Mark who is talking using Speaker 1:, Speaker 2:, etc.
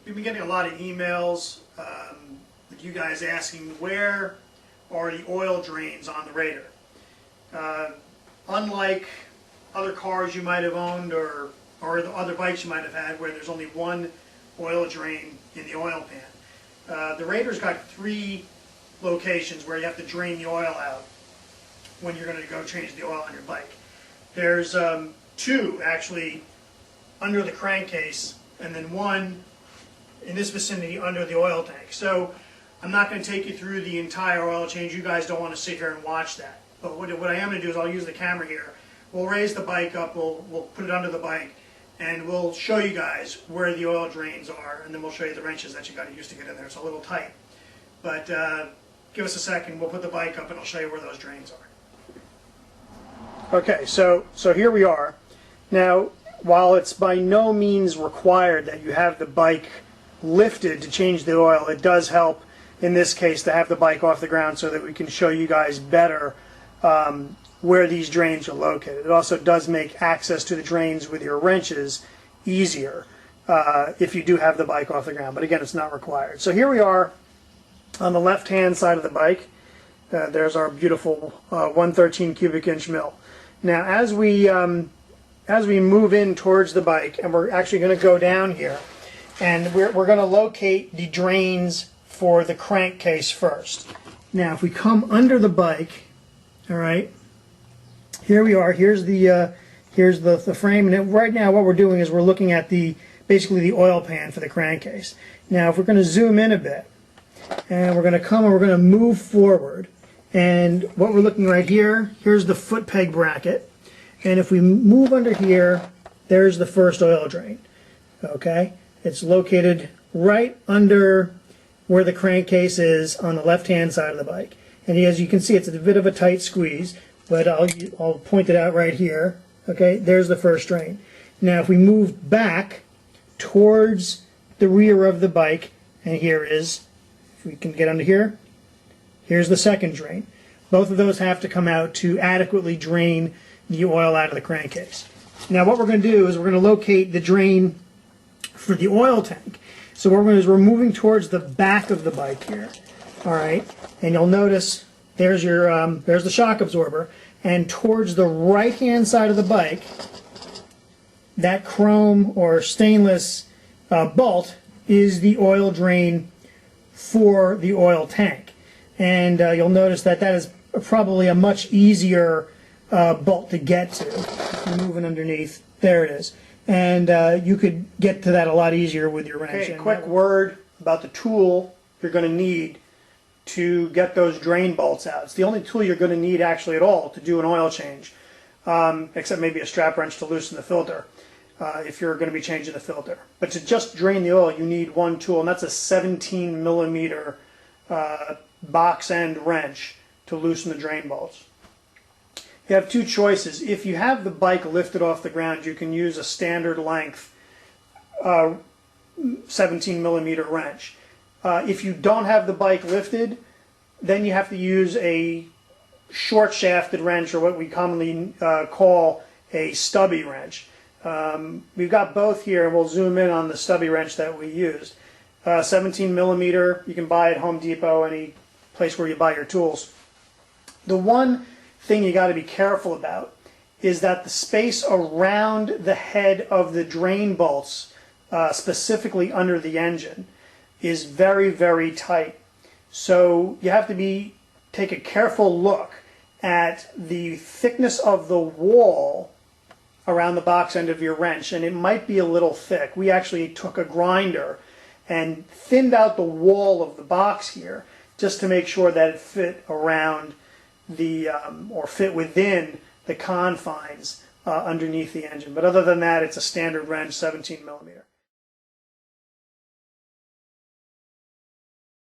Speaker 1: We've been getting a lot of emails with you guys asking where are the oil drains on the Raider. Unlike other cars you might have owned or the other bikes you might have had where there's only one oil drain in the oil pan, the Raider's got 3 locations where you have to drain the oil out when you're going to go change the oil on your bike. There's 2 actually under the crankcase, and then 1 in this vicinity under the oil tank. So I'm not going to take you through the entire oil change. You guys don't want to sit here and watch that. But what I am going to do is I'll use the camera here. We'll raise the bike up, we'll put it under the bike, and we'll show you guys where the oil drains are, and then we'll show you the wrenches that you got to use to get in there. It's a little tight. But give us a second, we'll put the bike up and I'll show you where those drains are. Okay, so here we are. Now, while it's by no means required that you have the bike lifted to change the oil, it does help in this case to have the bike off the ground so that we can show you guys better where these drains are located. It also does make access to the drains with your wrenches easier if you do have the bike off the ground, but again, it's not required. So here we are on the left hand side of the bike. There's our beautiful 113 cubic inch mill. Now as we move in towards the bike, and we're actually going to go down here, and we're going to locate the drains for the crankcase first. Now if we come under the bike, all right, here we are. Here's the frame, and right now what we're doing is we're looking at basically the oil pan for the crankcase. Now if we're going to zoom in a bit, and we're going to come and we're going to move forward, and what we're looking right here, here's the foot peg bracket, and if we move under here, there's the first oil drain. Okay, it's located right under where the crankcase is on the left hand side of the bike, and as you can see, it's a bit of a tight squeeze, but I'll point it out right here. Okay, there's the first drain. Now if we move back towards the rear of the bike, and here is, if we can get under here, here's the second drain. Both of those have to come out to adequately drain the oil out of the crankcase. Now what we're going to do is we're going to locate the drain for the oil tank. So what we're going to do is we're moving towards the back of the bike here. All right, and you'll notice there's the shock absorber, and towards the right hand side of the bike, that chrome or stainless bolt is the oil drain for the oil tank. And you'll notice that is probably a much easier bolt to get to. Moving underneath, there it is. And you could get to that a lot easier with your wrench. Okay, quick word about the tool you're going to need to get those drain bolts out. It's the only tool you're going to need actually at all to do an oil change, except maybe a strap wrench to loosen the filter if you're going to be changing the filter. But to just drain the oil, you need one tool, and that's a 17 millimeter box end wrench to loosen the drain bolts. You have 2 choices. If you have the bike lifted off the ground, you can use a standard length 17 millimeter wrench. If you don't have the bike lifted, then you have to use a short shafted wrench, or what we commonly call a stubby wrench. We've got both here, and we'll zoom in on the stubby wrench that we used. 17 millimeter, you can buy at Home Depot, any place where you buy your tools. The one thing you got to be careful about is that the space around the head of the drain bolts, specifically under the engine, is very, very tight. So you have to take a careful look at the thickness of the wall around the box end of your wrench, and it might be a little thick. We actually took a grinder and thinned out the wall of the box here just to make sure that it fit around or fit within the confines underneath the engine. But other than that, it's a standard wrench, 17 millimeter.